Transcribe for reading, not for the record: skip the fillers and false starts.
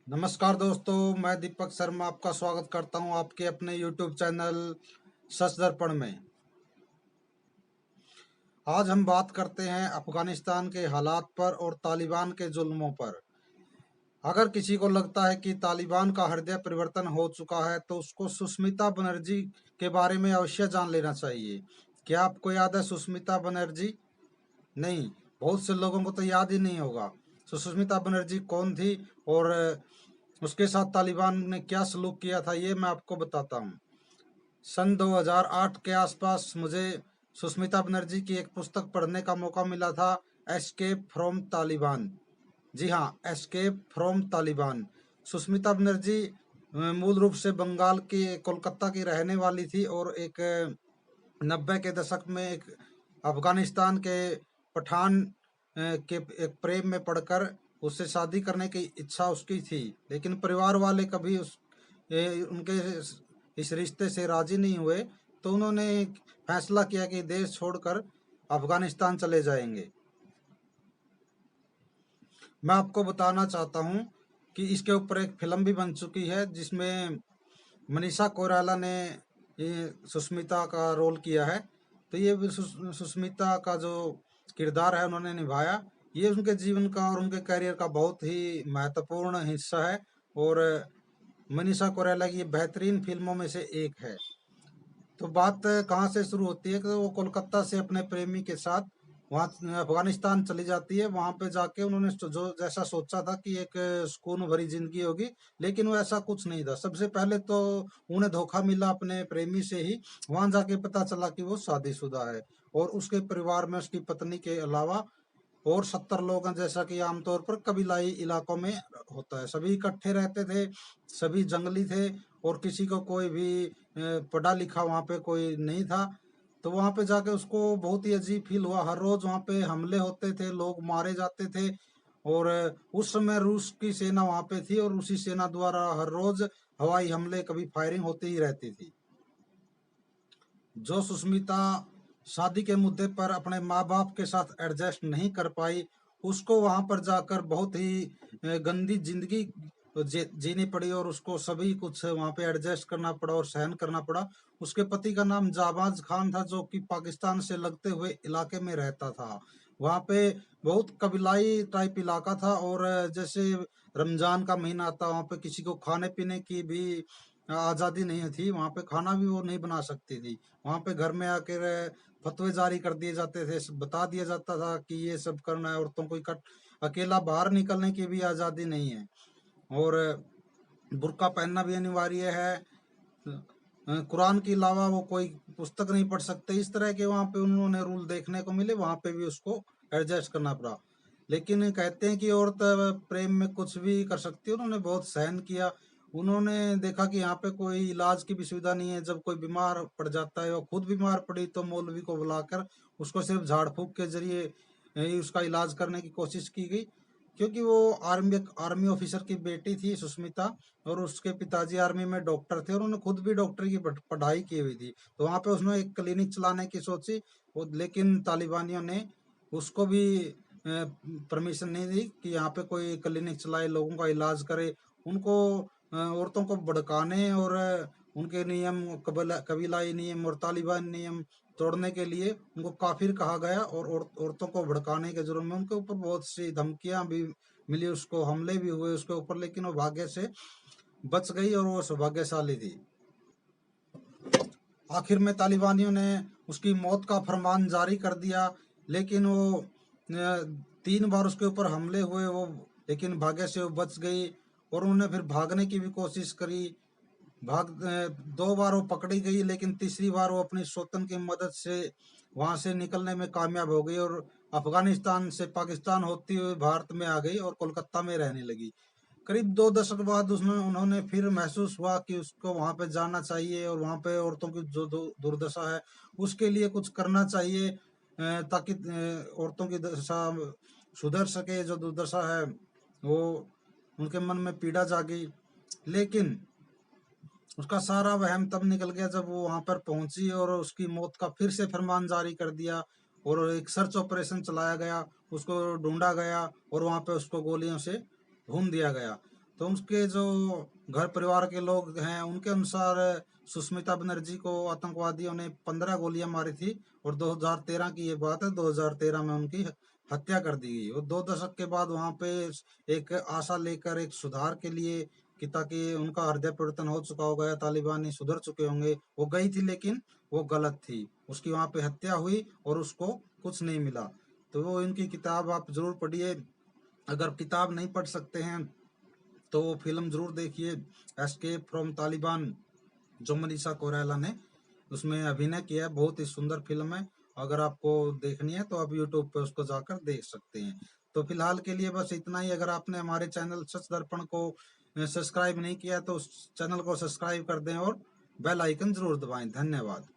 नमस्कार दोस्तों, मैं दीपक शर्मा आपका स्वागत करता हूं आपके अपने YouTube चैनल सच दर्पण में। आज हम बात करते हैं अफगानिस्तान के हालात पर और तालिबान के जुल्मों पर। अगर किसी को लगता है कि तालिबान का हृदय परिवर्तन हो चुका है तो उसको सुष्मिता बनर्जी के बारे में अवश्य जान लेना चाहिए। क्या आपको याद है सुष्मिता बनर्जी? नहीं, बहुत से लोगों को तो याद ही नहीं होगा। सुष्मिता बनर्जी कौन थी और उसके साथ तालिबान ने क्या सलूक किया था, ये मैं आपको बताता हूँ। सन 2008 के आसपास मुझे सुष्मिता बनर्जी की एक पुस्तक पढ़ने का मौका मिला था, एस्केप फ्रॉम तालिबान। जी हाँ, एस्केप फ्रॉम तालिबान। सुष्मिता बनर्जी मूल रूप से बंगाल की कोलकाता की रहने वाली थी और एक 90 के दशक में एक अफगानिस्तान के पठान के एक प्रेम में पड़कर उससे शादी करने की इच्छा उसकी थी, लेकिन परिवार वाले कभी उनके इस रिश्ते से राजी नहीं हुए। तो उन्होंने फैसला किया कि देश छोड़कर अफगानिस्तान चले जाएंगे। मैं आपको बताना चाहता हूँ कि इसके ऊपर एक फिल्म भी बन चुकी है जिसमें मनीषा कोइराला ने ये सुष्मिता का रोल किया है। तो ये भी सुष्मिता का जो किरदार है उन्होंने निभाया। ये उनके जीवन का और उनके करियर का बहुत ही महत्वपूर्ण हिस्सा है और मनीषा कोइराला की ये बेहतरीन फिल्मों में से एक है। तो बात कहाँ से शुरू होती है कि वो कोलकाता से अपने प्रेमी के साथ वहाँ अफगानिस्तान चली जाती है। वहां पे जाके उन्होंने जो जैसा सोचा था कि एक सुकून भरी जिंदगी होगी, लेकिन वो ऐसा कुछ नहीं था। सबसे पहले तो उन्हें धोखा मिला अपने प्रेमी से ही। वहां जाके पता चला कि वो शादीशुदा है और उसके परिवार में उसकी पत्नी के अलावा और 70 लोग हैं, जैसा कि आमतौर पर कबीलाई इलाकों में होता है। सभी इकट्ठे रहते थे, सभी जंगली थे और किसी को कोई भी पढ़ा लिखा वहाँ पे कोई नहीं था। तो वहाँ पे जाके उसको बहुत ही अजीब फील हुआ। हर रोज वहाँ पे हमले होते थे, लोग मारे जाते थे और उस समय रूस की सेना वहाँ पे थी और उसी सेना द्वारा हर रोज हवाई हमले, कभी फायरिंग होती ही रहती थी। जो सुष्मिता शादी के मुद्दे पर अपने माँ बाप के साथ एडजस्ट नहीं कर पाई, उसको वहां पर जाकर बहुत ही गंदी जिंदगी जीनी पड़ी और उसको सभी कुछ वहां पे एडजस्ट करना पड़ा और सहन करना पड़ा। उसके पति का नाम जाबाज खान था, जो कि पाकिस्तान से लगते हुए इलाके में रहता था। वहां पे बहुत कबीलाई टाइप इलाका था और जैसे रमजान का महीना आता, वहां पे किसी को खाने पीने की भी आजादी नहीं थी। वहां पे खाना भी वो नहीं बना सकती थी। वहां पे घर में आकर फतवे जारी कर दिए जाते थे, बता दिया जाता था कि ये सब करना है। औरतों को अकेला बाहर निकलने की भी आजादी नहीं है और बुर्का पहनना भी अनिवार्य है। कुरान के अलावा वो कोई पुस्तक नहीं पढ़ सकते। इस तरह के वहां पे उन्होंने रूल देखने को मिले। वहां पे भी उसको एडजस्ट करना पड़ा। लेकिन कहते हैं कि औरत प्रेम में कुछ भी कर सकती है। उन्होंने बहुत सहन किया। उन्होंने देखा कि यहाँ पे कोई इलाज की भी सुविधा नहीं है। जब कोई बीमार पड़ जाता है, वो खुद बीमार पड़ी, तो मौलवी को बुलाकर उसको सिर्फ झाड़ फूक के जरिए ही उसका इलाज करने की कोशिश की गई। क्योंकि वो आर्मी आर्मी ऑफिसर की बेटी थी सुष्मिता और उसके पिताजी आर्मी में डॉक्टर थे और उन्होंने खुद भी डॉक्टर की पढ़ाई की हुई थी। तो वहां पे उसने एक क्लिनिक चलाने की सोची, लेकिन तालिबानियों ने उसको भी परमिशन नहीं दी कि यहाँ पे कोई क्लिनिक चलाए, लोगों का इलाज करे। उनको औरतों को भड़काने और उनके नियम, कबीलाई नियम और तालिबान नियम तोड़ने के लिए उनको काफिर कहा गया और औरतों को भड़काने के जुर्म में उनके ऊपर बहुत सी धमकियां भी मिली, उसको हमले भी हुए उसके ऊपर। लेकिन वो भाग्य से बच गई और वो सौभाग्यशाली थी। आखिर में तालिबानियों ने उसकी मौत का फरमान जारी कर दिया। लेकिन वो 3 बार उसके ऊपर हमले हुए वो, लेकिन भाग्य से वो बच गई और उन्होंने फिर भागने की भी कोशिश करी। भाग 2 बार वो पकड़ी गई, लेकिन तीसरी बार वो अपनी सौतन की मदद से वहां से निकलने में कामयाब हो गई और अफगानिस्तान से पाकिस्तान होती हुई भारत में आ गई और कोलकाता में रहने लगी। करीब 2 दशक बाद उसने उन्होंने फिर महसूस हुआ कि उसको वहां पे जाना चाहिए और वहां पे औरतों की जो दुर्दशा है उसके लिए कुछ करना चाहिए, ताकि औरतों की दशा सुधर सके। जो दुर्दशा है वो, उनके मन में पीड़ा जागी। लेकिन उसका सारा वहम तब निकल गया जब वो वहां पर पहुंची और उसकी मौत का फिर से फरमान जारी कर दिया और एक सर्च ऑपरेशन चलाया गया। उसको ढूंढा गया और वहां पे उसको गोलियों से भून दिया गया। तो उसके जो घर परिवार के लोग हैं उनके अनुसार सुष्मिता बनर्जी को आतंकवादियों ने 15 गोलियां मारी थी, और 2013 की ये बात है, 2013 में उनकी हत्या कर दी गई। और 2 दशक के बाद वहां पे एक आशा लेकर, एक सुधार के लिए कि ताकि उनका हृदय परिवर्तन हो चुका होगा या तालिबानी सुधर चुके होंगे, वो गई थी, लेकिन वो गलत थी। उसकी वहां पे हत्या हुई और उसको कुछ नहीं मिला। तो वो इनकी किताब आप जरूर पढ़िए। अगर किताब नहीं पढ़ सकते हैं तो वो फिल्म जरूर देखिए, एस्केप फ्रॉम तालिबान, जो मनीषा कोइराला ने उसमें अभिनय किया है। बहुत ही सुंदर फिल्म है। अगर आपको देखनी है तो आप यूट्यूब पे उसको जाकर देख सकते हैं। तो फिलहाल के लिए बस इतना ही। अगर आपने हमारे चैनल सच दर्पण को सब्सक्राइब नहीं किया तो उस चैनल को सब्सक्राइब कर दें और बेल आइकन जरूर दबाएं। धन्यवाद।